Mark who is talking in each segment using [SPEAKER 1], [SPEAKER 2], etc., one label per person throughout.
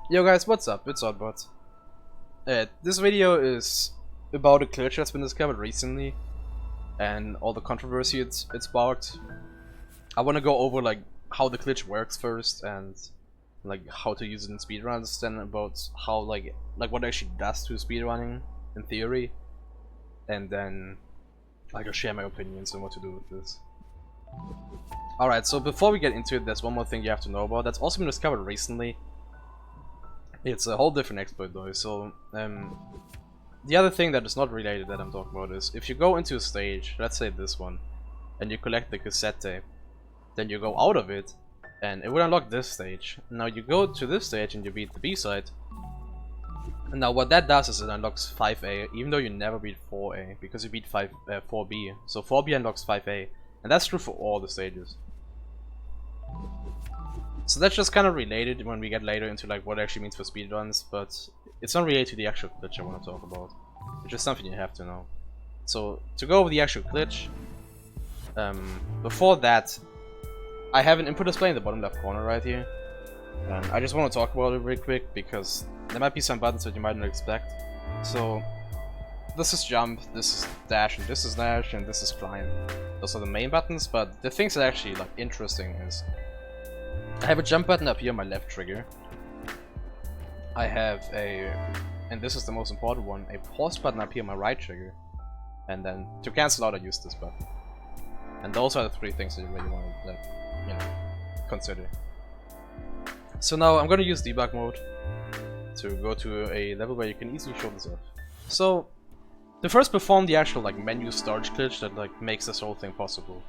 [SPEAKER 1] Yo guys, what's up? It's Oddbot. This video is about a glitch that's been discovered recently and all the controversy it sparked. I want to go over like how the glitch works first and like how to use it in speedruns, then about how like what it actually does to speedrunning in theory, and then I'll share my opinions on what to do with this. Alright, so before we get into it, there's one more thing you have to know about that's also been discovered recently. It's a whole different exploit though, so the other thing that is not related that I'm talking about is if you go into a stage, let's say this one, and you collect the cassette tape, then you go out of it, and it will unlock this stage. Now you go to this stage and you beat the B-side, and now what that does is it unlocks 5A, even though you never beat 4A, because you beat 4B, so 4B unlocks 5A, and that's true for all the stages. So that's just kind of related when we get later into like what it actually means for speedruns, but it's not related to the actual glitch I want to talk about. It's just something you have to know. So to go over the actual glitch, before that, I have an input display in the bottom left corner right here. And I just want to talk about it real quick because there might be some buttons that you might not expect. So this is jump, this is dash, and this is dash, and this is climb. Those are the main buttons, but the things that are actually like interesting is I have a jump button up here on my left trigger. I have a, and this is the most important one, a pause button up here on my right trigger. And then to cancel out I use this button. And those are the three things that you really want to, you know, consider. So now I'm going to use debug mode to go to a level where you can easily show this off. So to first perform the actual like menu storage glitch that like makes this whole thing possible.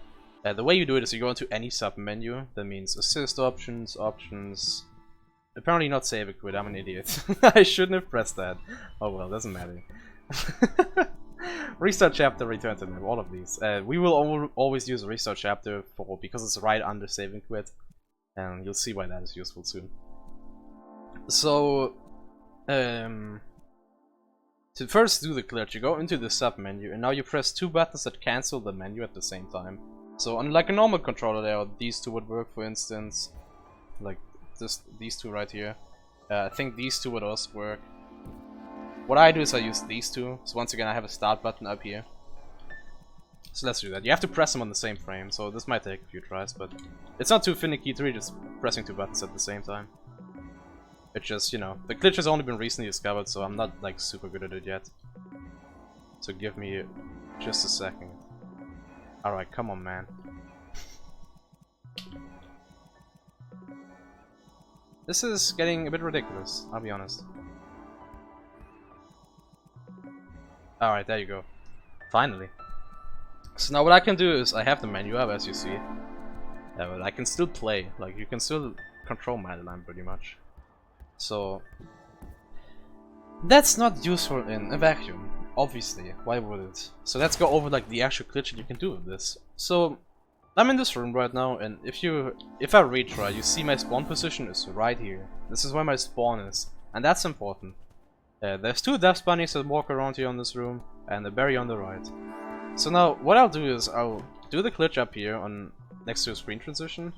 [SPEAKER 1] The way you do it is you go into any sub menu. That means assist options, apparently not save and quit, I'm an idiot. I shouldn't have pressed that. Oh well, doesn't matter. Restart chapter, return to map, all of these. We will always use restart chapter because it's right under save and quit. And you'll see why that is useful soon. So, to first do the glitch, you go into the sub menu and now you press two buttons that cancel the menu at the same time. So on like a normal controller there, these two would work, for instance, like these two right here. I think these two would also work. What I do is I use these two, so once again I have a start button up here. So let's do that. You have to press them on the same frame, so this might take a few tries, but it's not too finicky to read, just pressing two buttons at the same time. It's just, you know, the glitch has only been recently discovered, so I'm not like super good at it yet. So give me just a second. Alright, come on, man. This is getting a bit ridiculous, I'll be honest. Alright, there you go. Finally. So now what I can do is, I have the menu up, as you see. But I can still play, like you can still control my line pretty much. So that's not useful in a vacuum. Obviously, why would it? So let's go over like the actual glitch that you can do with this. So I'm in this room right now, and if I retry, you see my spawn position is right here. This is where my spawn is, and that's important. There's two death bunnies that walk around here on this room, and a berry on the right. So now what I'll do is I'll do the glitch up here on next to a screen transition,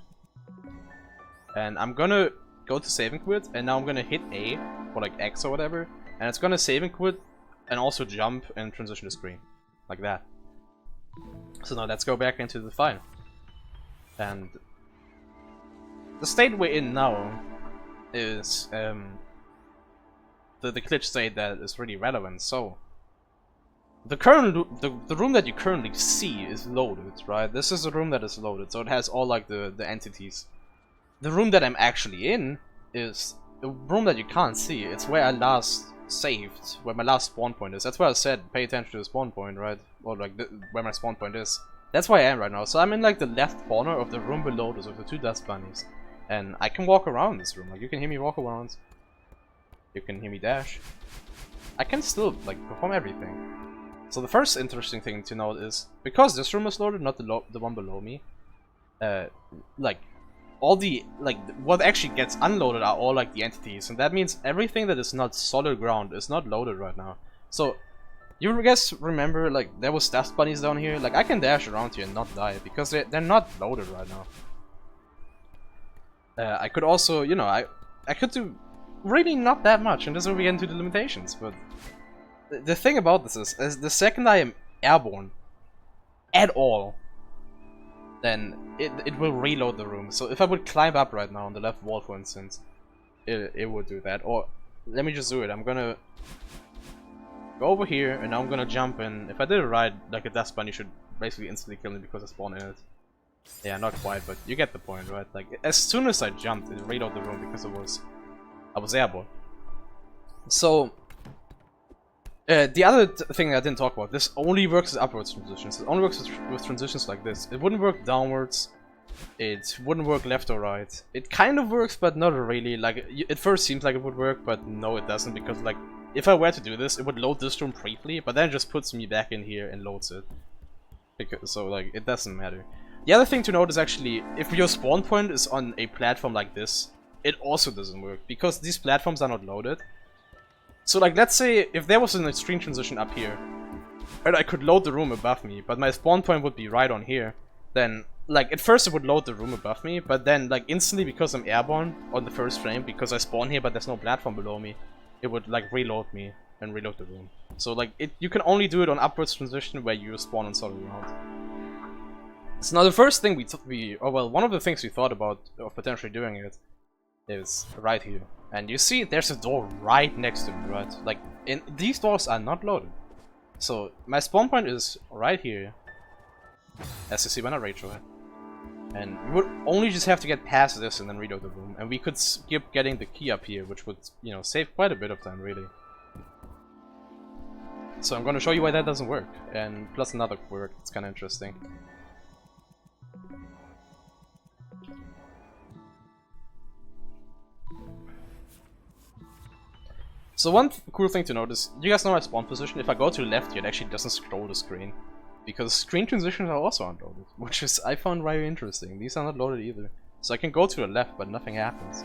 [SPEAKER 1] and I'm gonna go to save and quit, and now I'm gonna hit A or like X or whatever, and it's gonna save and quit and also jump and transition the screen like that. So now let's go back into the file, and the state we're in now is the glitch state that is really relevant. So the room that you currently see is loaded, right? This is a room that is loaded, so it has all like the entities. The room that I'm actually in is a room that you can't see. It's where I last saved, where my last spawn point is. That's why I said pay attention to the spawn point, right? Or like where my spawn point is. That's where I am right now. So I'm in like the left corner of the room below this with the two dust bunnies, and I can walk around this room. Like you can hear me walk around, you can hear me dash. I can still like perform everything. So the first interesting thing to note is because this room is loaded, not the one below me. Like all the what actually gets unloaded are all like the entities, and that means everything that is not solid ground is not loaded right now. So you guys remember like there was dust bunnies down here? Like I can dash around here and not die because they're not loaded right now. I could also, you know, I could do really not that much, and this is where we get into the limitations, but the thing about this is the second I am airborne at all, then it will reload the room. So if I would climb up right now on the left wall, for instance, it would do that. Or let me just do it. I'm gonna go over here, and I'm gonna jump in. If I did it right, like a death spawn, you should basically instantly kill me because I spawned in it. Yeah, not quite, but you get the point, right? Like, as soon as I jumped, it reloaded the room because I was airborne. So, the other thing I didn't talk about, this only works with upwards transitions. It only works with transitions like this. It wouldn't work downwards. It wouldn't work left or right. It kind of works, but not really. Like, it first seems like it would work, but no, it doesn't, because, like, if I were to do this, it would load this room briefly, but then it just puts me back in here and loads it. So, like, it doesn't matter. The other thing to note is actually, if your spawn point is on a platform like this, it also doesn't work, because these platforms are not loaded. So, like, let's say if there was an extreme transition up here, and I could load the room above me, but my spawn point would be right on here, then, like, at first it would load the room above me, but then, like, instantly, because I'm airborne on the first frame, because I spawn here but there's no platform below me, it would, like, reload me and reload the room. So, like, you can only do it on upwards transition where you spawn on solid ground. So now the first thing one of the things we thought about of potentially doing it is right here. And you see there's a door right next to me, right? Like, these doors are not loaded. So my spawn point is right here, as you see when I rage it. And you would only just have to get past this and then reload the room. And we could skip getting the key up here, which would, you know, save quite a bit of time, really. So I'm gonna show you why that doesn't work. And plus another quirk, it's kinda interesting. So one cool thing to notice, you guys know my spawn position. If I go to the left here, it actually doesn't scroll the screen. Because screen transitions are also unloaded, which is, I found very interesting. These are not loaded either. So I can go to the left, but nothing happens.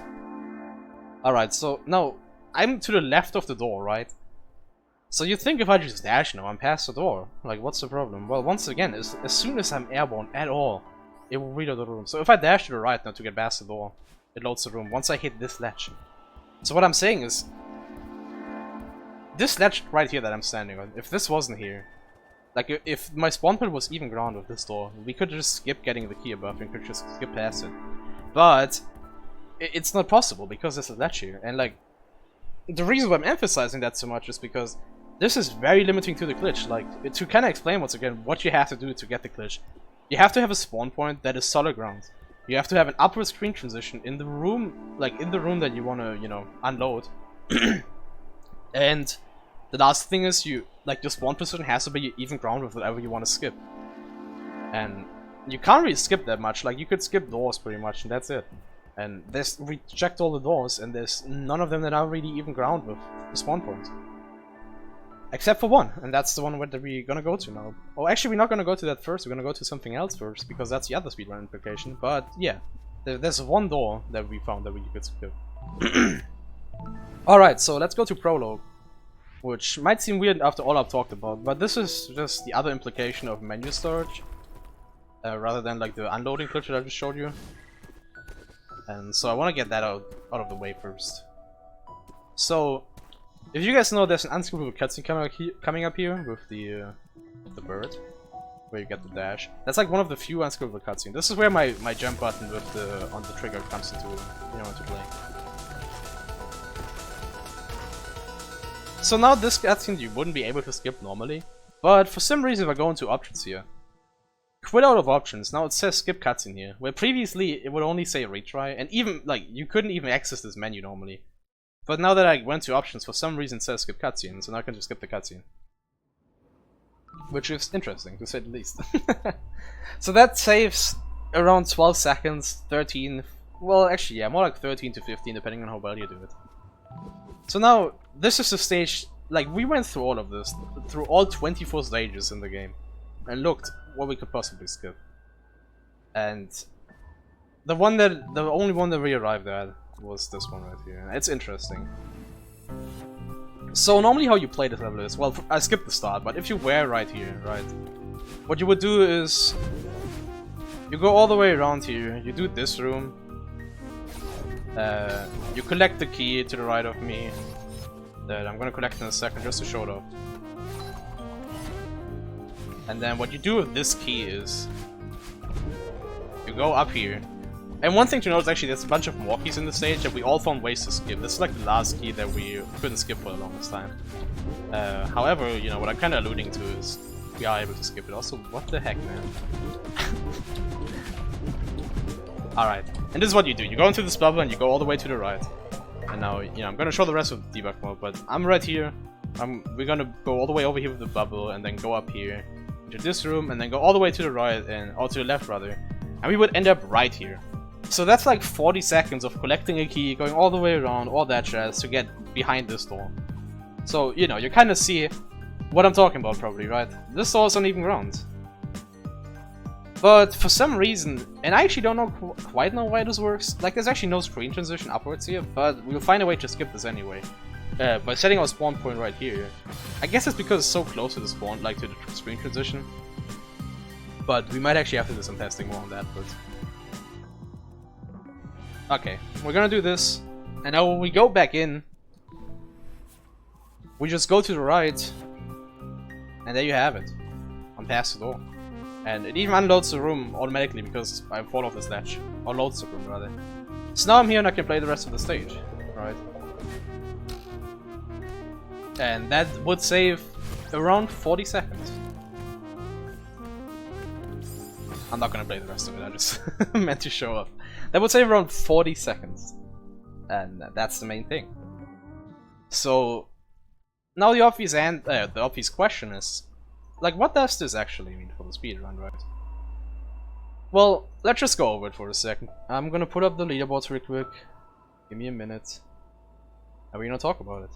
[SPEAKER 1] Alright, so now, I'm to the left of the door, right? So you think if I just dash now, I'm past the door. Like, what's the problem? Well, once again, as soon as I'm airborne at all, it will reload the room. So if I dash to the right now to get past the door, it loads the room once I hit this ledge. So what I'm saying is, this ledge right here that I'm standing on, if this wasn't here, like if my spawn point was even ground with this door, we could just skip getting the key above and could just skip past it. But it's not possible because there's a ledge here, and like the reason why I'm emphasizing that so much is because this is very limiting to the glitch. Like, to kind of explain once again what you have to do to get the glitch, you have to have a spawn point that is solid ground. You have to have an upward screen transition in the room, like in the room that you want to, you know, unload. And the last thing is your spawn position has to be even ground with whatever you want to skip. And you can't really skip that much. Like, you could skip doors pretty much, and that's it. And we checked all the doors, and there's none of them that are really even ground with the spawn point. Except for one, and that's the one that we're gonna go to now. Oh, actually, we're not gonna go to that first. We're gonna go to something else first, because that's the other speedrun implication. But yeah, there's one door that we found that we could skip. Alright, so let's go to Prologue. Which might seem weird after all I've talked about, but this is just the other implication of menu storage, rather than like the unloading glitch that I just showed you. And so I want to get that out of the way first. So, if you guys know, there's an unskippable cutscene coming up here with the bird, where you get the dash. That's like one of the few unskippable cutscenes. This is where my jump button with on the trigger comes into play. So now this cutscene you wouldn't be able to skip normally, but for some reason if I go into options here, quit out of options, now it says skip cutscene here, where previously it would only say retry, and even, like, you couldn't even access this menu normally. But now that I went to options, for some reason it says skip cutscene, so now I can just skip the cutscene. Which is interesting, to say the least. So that saves around 12 seconds, 13, well actually yeah, more like 13 to 15 depending on how well you do it. So now, this is the stage, like, we went through all of this, through all 24 stages in the game, and looked what we could possibly skip. And the only one that we arrived at was this one right here, and it's interesting. So normally how you play this level is, well, I skipped the start, but if you were right here, right, what you would do is, you go all the way around here, you do this room, You collect the key to the right of me that I'm gonna collect in a second just to show it off. And then what you do with this key is you go up here. And one thing to note is actually there's a bunch of more keys in the stage that we all found ways to skip. This is like the last key that we couldn't skip for the longest time. However, you know, what I'm kind of alluding to is we are able to skip it. Also, what the heck, man? Alright, and this is what you do. You go into this bubble and you go all the way to the right. And now, you know, I'm gonna show the rest of the debug mode, but I'm right here. We're gonna go all the way over here with the bubble and then go up here to this room and then go all the way to the right or to the left rather. And we would end up right here. So that's like 40 seconds of collecting a key, going all the way around, all that jazz to get behind this door. So, you know, you kind of see what I'm talking about probably, right? This door is uneven ground. But for some reason, and I actually don't know quite know why this works, like there's actually no screen transition upwards here, but we'll find a way to skip this anyway. By setting our spawn point right here. I guess it's because it's so close to the spawn, like to the screen transition. But we might actually have to do some testing more on that, but... Okay, we're gonna do this, and now when we go back in, we just go to the right, and there you have it. I'm past the door. And it even unloads the room automatically because I fall off this ledge. Or loads the room, rather. So now I'm here and I can play the rest of the stage. Right? And that would save around 40 seconds. I'm not gonna play the rest of it, I just meant to show off. That would save around 40 seconds. And that's the main thing. So, now the obvious question is, like, what does this actually mean for the speedrun, right? Well, let's just go over it for a second. I'm gonna put up the leaderboards real quick. Give me a minute. And we're gonna talk about it.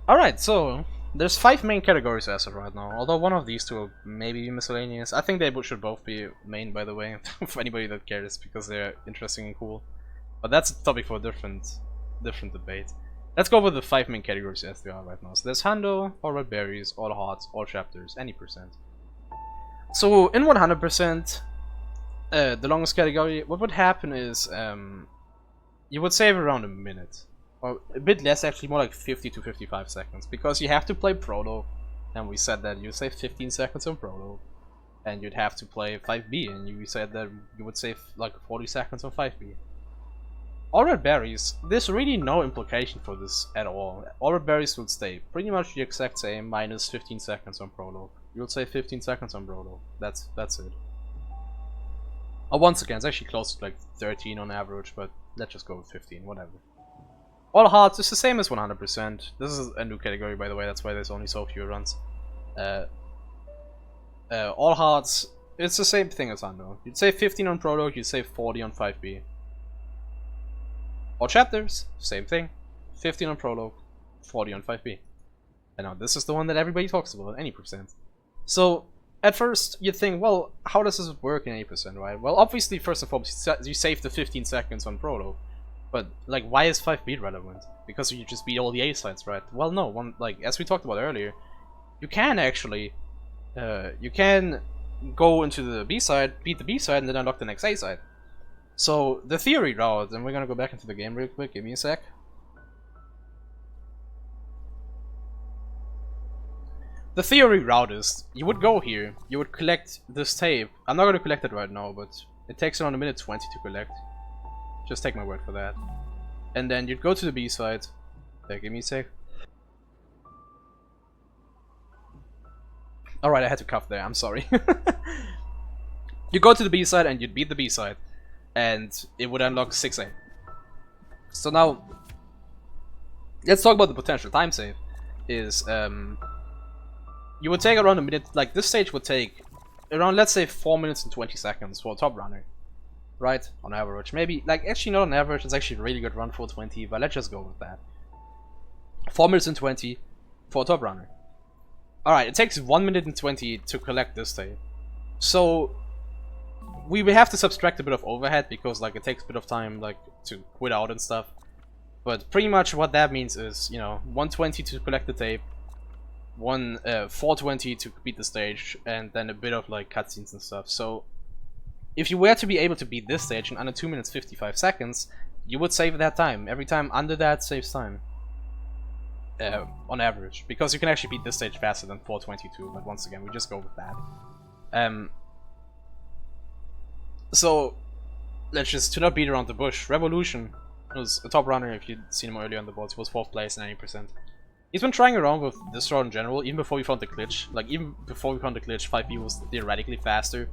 [SPEAKER 1] Alright, so, there's 5 main categories as of right now, although one of these two are maybe miscellaneous. I think they should both be main, by the way, for anybody that cares, because they're interesting and cool. But that's a topic for a different debate. Let's go over the 5 main categories as they are right now. So there's Hundo, all red berries, all hearts, all chapters, any percent. So in 100%, the longest category, what would happen is you would save around a minute. Or a bit less actually, more like 50 to 55 seconds. Because you have to play Prologue, and we said that you save 15 seconds on Prologue. And you'd have to play 5B, and we said that you would save like 40 seconds on 5B. All red berries, there's really no implication for this at all. All red berries will stay pretty much the exact same, minus 15 seconds on Prologue. You'll save 15 seconds on Prologue. That's it. Once again, it's actually close to like 13 on average, but let's just go with 15, whatever. All hearts is the same as 100%. This is a new category, by the way, that's why there's only so few runs. All hearts, it's the same thing as Hundo. You'd save 15 on Prologue, you'd save 40 on 5B. All chapters, same thing. 15 on Prologue, 40 on 5B. And now this is the one that everybody talks about, any percent. So, at first, you'd think, well, how does this work in 80%, right? Well, obviously, first and foremost, you save the 15 seconds on Prologue. But, like, why is 5B relevant? Because you just beat all the A sides, right? Well, no, like, as we talked about earlier, you can actually, you can go into the B side, beat the B side, and then unlock the next A side. So, the theory route, and we're gonna go back into the game real quick, give me a sec. The theory route is, you would go here, you would collect this tape. I'm not gonna collect it right now, but it takes around a minute 20 to collect. Just take my word for that. And then you'd go to the B side. Give me a sec. Alright, I had to cough there, I'm sorry. You go to the B side and you'd beat the B side. And it would unlock 6A. So now, let's talk about the potential time save. Is, you would take around a minute, like this stage would take around, let's say, 4 minutes and 20 seconds for a top runner. Right? On average. Maybe, like, actually not on average, it's actually a really good run for 20, but let's just go with that. 4 minutes and 20 for a top runner. Alright, it takes 1 minute and 20 to collect this tape. So, we will have to subtract a bit of overhead, because, like, it takes a bit of time, like, to quit out and stuff. But pretty much what that means is, you know, 120 to collect the tape, 420 to beat the stage, and then a bit of, like, cutscenes and stuff. So, if you were to be able to beat this stage in under 2 minutes 55 seconds, you would save that time. Every time under that saves time. On average. Because you can actually beat this stage faster than 422, but once again, we just go with that. So, let's just, to not beat around the bush, Revolution was a top runner. If you'd seen him earlier on the boards, he was 4th place, 90%. He's been trying around with this route in general, even before we found the glitch. Like, even before we found the glitch, 5B was theoretically faster,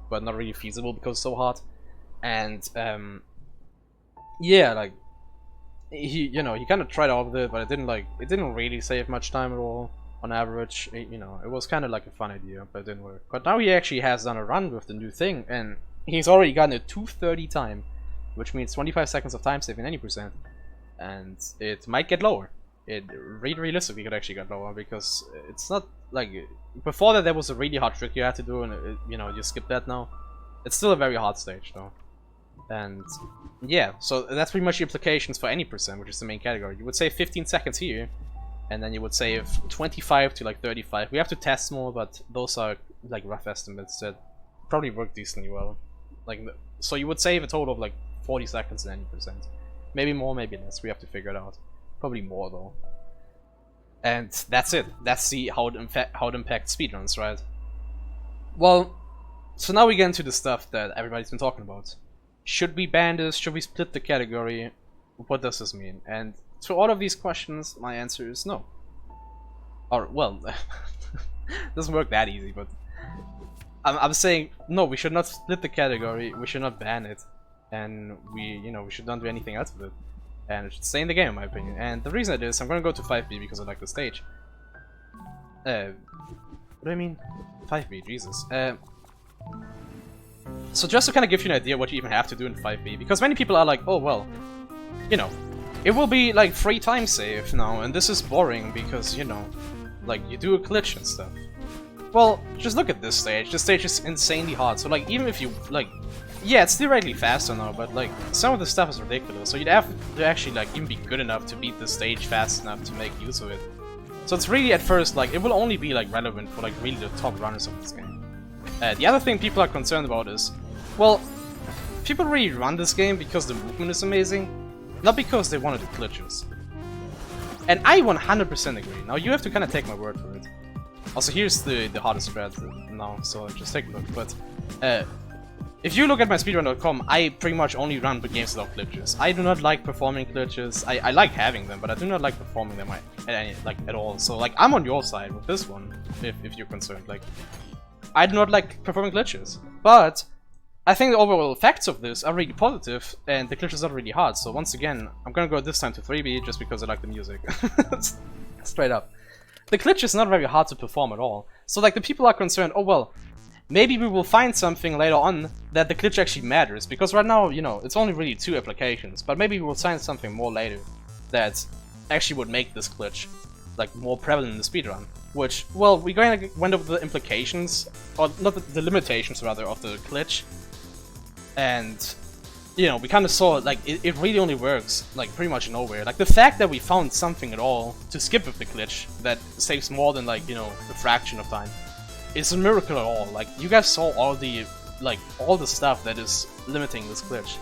[SPEAKER 1] but not really feasible because it's so hard. And, yeah, like, he kind of tried out with it, but it didn't really save much time at all, on average. It was kind of like a fun idea, but it didn't work. But now he actually has done a run with the new thing, and he's already gotten a 2:30 time, which means 25 seconds of time saving 90%. And it might get lower. It realistically could actually get lower, because it's not like before that there was a really hard trick you had to do, and you skip that now. It's still a very hard stage though, and yeah, so that's pretty much the implications for any percent, which is the main category. You would save 15 seconds here, and then you would save 25 to like 35. We have to test more, but those are like rough estimates that probably work decently well. Like, so you would save a total of like 40 seconds and 90%, maybe more, maybe less. We have to figure it out. Probably more though. And that's it. That's how it impacts speedruns, right? Well, so now we get into the stuff that everybody's been talking about. Should we ban this? Should we split the category? What does this mean? And to all of these questions, my answer is no. Or, well, doesn't work that easy, but I'm saying no, we should not split the category, we should not ban it, and we should not do anything else with it. And it should stay in the game, in my opinion. And the reason it is, I'm gonna go to 5B because I like the stage. What do I mean? 5B, Jesus. So just to kind of give you an idea what you even have to do in 5B, because many people are like, oh well, it will be like free time save now, and this is boring because, like you do a glitch and stuff. Well, just look at this stage. This stage is insanely hard, so like even if you, like, yeah, it's theoretically faster now, but like some of the stuff is ridiculous. So you'd have to actually like even be good enough to beat the stage fast enough to make use of it. So it's really at first like it will only be like relevant for like really the top runners of this game. The other thing people are concerned about is, well, people really run this game because the movement is amazing, not because they wanted the glitches. And I 100% agree. Now you have to kind of take my word for it. Also, here's the hardest spread now, so just take a look. But if you look at my speedrun.com, I pretty much only run the games without glitches. I do not like performing glitches. I like having them, but I do not like performing them at all. So like I'm on your side with this one, if you're concerned. Like I do not like performing glitches, but I think the overall effects of this are really positive, and the glitches are really hard. So once again, I'm gonna go this time to 3B just because I like the music. Straight up. The glitch is not very hard to perform at all. So like the people are concerned, oh well, maybe we will find something later on that the glitch actually matters, because right now, it's only really 2 applications, but maybe we will find something more later that actually would make this glitch like more prevalent in the speedrun. Which, well, we went over the implications, or not the limitations rather, of the glitch, and we kind of saw like it really only works like pretty much nowhere. Like the fact that we found something at all to skip with the glitch that saves more than like a fraction of time, it's a miracle at all. Like you guys saw all the stuff that is limiting this glitch.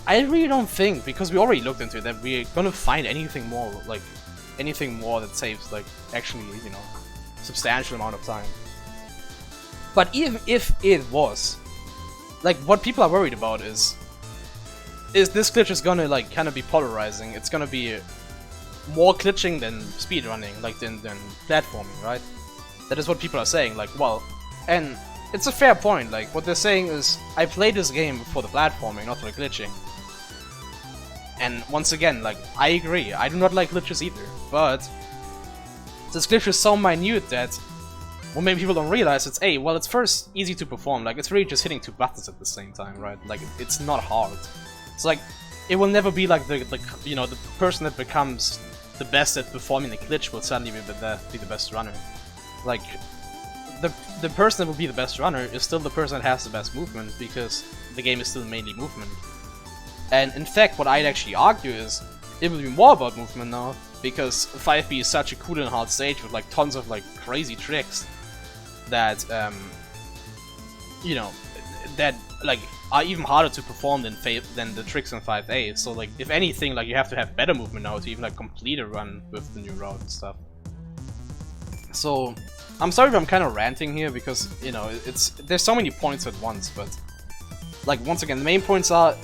[SPEAKER 1] I really don't think, because we already looked into it, that we're gonna find anything more that saves like actually substantial amount of time. But even if it was, like, what people are worried about is this glitch is gonna like kind of be polarizing. It's gonna be more glitching than speedrunning, like than platforming, right? That is what people are saying, like, well, and it's a fair point. Like, what they're saying is, I played this game for the platforming, not for the glitching. And once again, like, I agree, I do not like glitches either, but this glitch is so minute that, well, maybe people don't realize it's, well, it's first easy to perform, like, it's really just hitting 2 buttons at the same time, right? Like, it's not hard. It's like, it will never be like the person that becomes the best at performing the glitch will suddenly be the best runner. Like, the person that will be the best runner is still the person that has the best movement, because the game is still mainly movement. And in fact, what I'd actually argue is, it will be more about movement now, because 5B is such a cool and hard stage with like tons of like crazy tricks that, that like are even harder to perform than the tricks in 5A. So like if anything, like you have to have better movement now to even like complete a run with the new route and stuff. So I'm sorry if I'm kind of ranting here because you know there's so many points at once, but like once again the main points are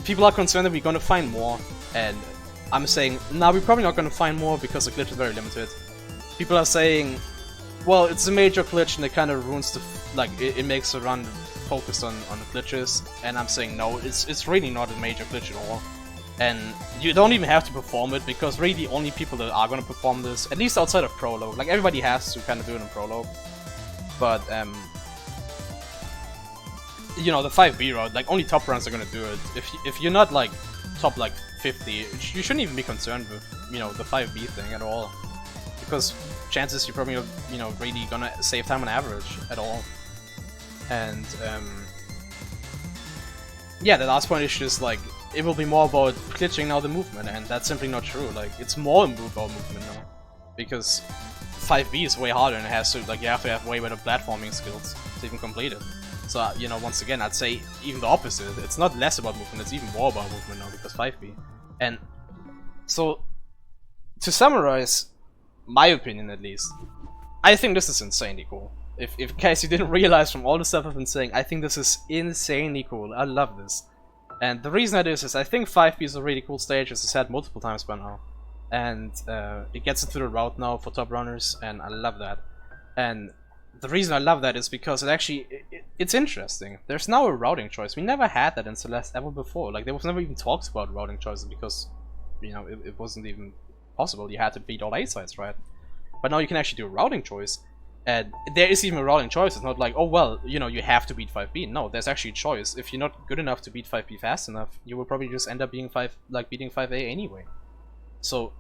[SPEAKER 1] people are concerned that we're gonna find more, and I'm saying nah, we're probably not gonna find more because the glitch is very limited. People are saying, well, it's a major glitch and it kind of ruins the it makes the run focused on the glitches, and I'm saying no, it's really not a major glitch at all, and you don't even have to perform it because really the only people that are gonna perform this, at least outside of Prologue, like everybody has to kind of do it in Prologue, but you know the 5B route, like only top runs are gonna do it. If you're not like top like 50, you shouldn't even be concerned with you know the 5B thing at all, because chances you're probably you know really gonna save time on average at all. And yeah, the last point is just like it will be more about glitching now the movement, and that's simply not true. Like it's more about movement now, because 5B is way harder and it has to like you have to have way better platforming skills to even complete it. So you know, once again, I'd say even the opposite. It's not less about movement; it's even more about movement now because 5B. And so to summarize, my opinion at least, I think this is insanely cool. If in case you didn't realize from all the stuff I've been saying, I think this is insanely cool. I love this. And the reason that is I think 5B is a really cool stage, as I said multiple times by now. And it gets into the route now for top runners, and I love that. And the reason I love that is because it actually, it's interesting. There's now a routing choice. We never had that in Celeste ever before. Like there was never even talks about routing choices because, you know, it wasn't even possible. You had to beat all 8 sides, right? But now you can actually do a routing choice. And there is even a routing choice. It's not like, oh well, you know, you have to beat 5B. No, there's actually a choice. If you're not good enough to beat 5B fast enough, you will probably just end up being beating 5A anyway. So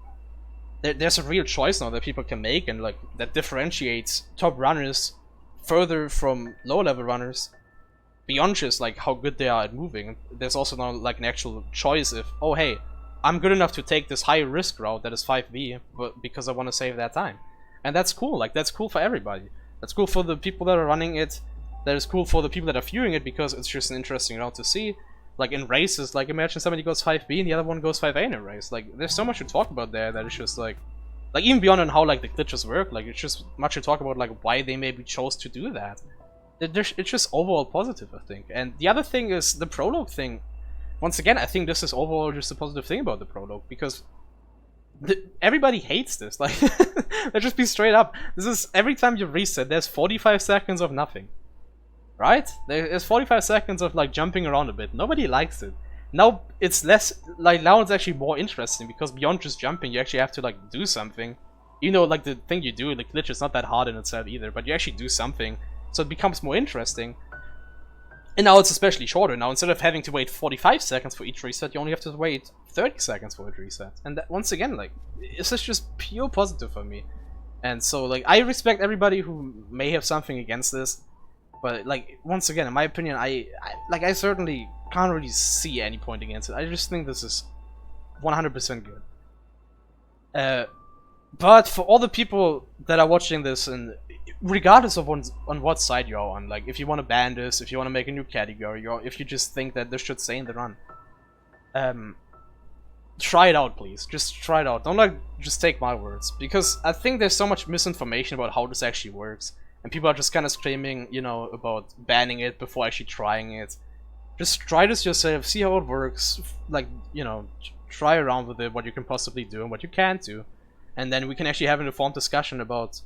[SPEAKER 1] there's a real choice now that people can make, and like that differentiates top runners further from lower level runners beyond just like how good they are at moving. There's also now like an actual choice if, oh hey, I'm good enough to take this high risk route that is 5B, but because I want to save that time. And that's cool, like that's cool for everybody. That's cool for the people that are running it, that is cool for the people that are viewing it because it's just an interesting route to see. Like in races, like imagine somebody goes 5B and the other one goes 5A in a race. Like there's so much to talk about there that it's just like even beyond on how like the glitches work, like it's just much to talk about like why they maybe chose to do that. It's just overall positive, I think. And the other thing is the Prologue thing. Once again, I think this is overall just a positive thing about the Prologue because everybody hates this. Like, let's just be straight up. This is every time you reset, there's 45 seconds of nothing, right? There's 45 seconds of like jumping around a bit. Nobody likes it. Now it's less like now it's actually more interesting because beyond just jumping, you actually have to like do something. You know, like the thing you do, the glitch is not that hard in itself either, but you actually do something, so it becomes more interesting. And now it's especially shorter. Now instead of having to wait 45 seconds for each reset, you only have to wait 30 seconds for each reset. And that, once again, like, this is just pure positive for me. And so, like, I respect everybody who may have something against this. But, like, once again, in my opinion, I certainly can't really see any point against it. I just think this is 100% good. But for all the people that are watching this, and regardless of on what side you're on, like if you want to ban this, if you want to make a new category, or if you just think that this should stay in the run, try it out, please. Just try it out. Don't like just take my words, because I think there's so much misinformation about how this actually works, and people are just kind of screaming, you know, about banning it before actually trying it. Just try this yourself, see how it works, like, you know, try around with it, what you can possibly do and what you can't do. And then we can actually have an informed discussion about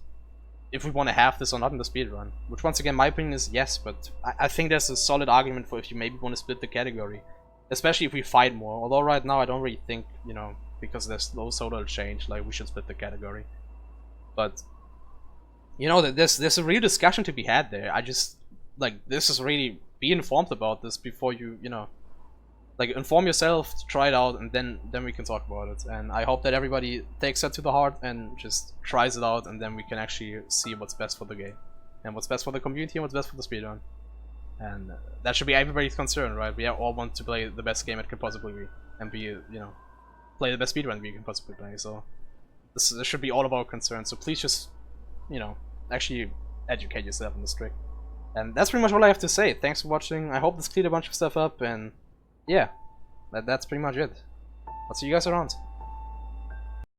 [SPEAKER 1] if we want to have this or not in the speedrun. Which, once again, my opinion is yes, but I think there's a solid argument for if you maybe want to split the category. Especially if we fight more. Although right now I don't really think, you know, because there's no total change, like we should split the category. But, you know, there's a real discussion to be had there. I just, like, this is really, be informed about this before you know, like, inform yourself, try it out, and then we can talk about it. And I hope that everybody takes that to the heart and just tries it out, and then we can actually see what's best for the game, and what's best for the community, and what's best for the speedrun. And that should be everybody's concern, right? We all want to play the best game it can possibly be, and be, you know, play the best speedrun we can possibly play. So this should be all of our concern. So please just, you know, actually educate yourself in this trick. And that's pretty much all I have to say. Thanks for watching. I hope this cleared a bunch of stuff up, and yeah, that's pretty much it. I'll see you guys around.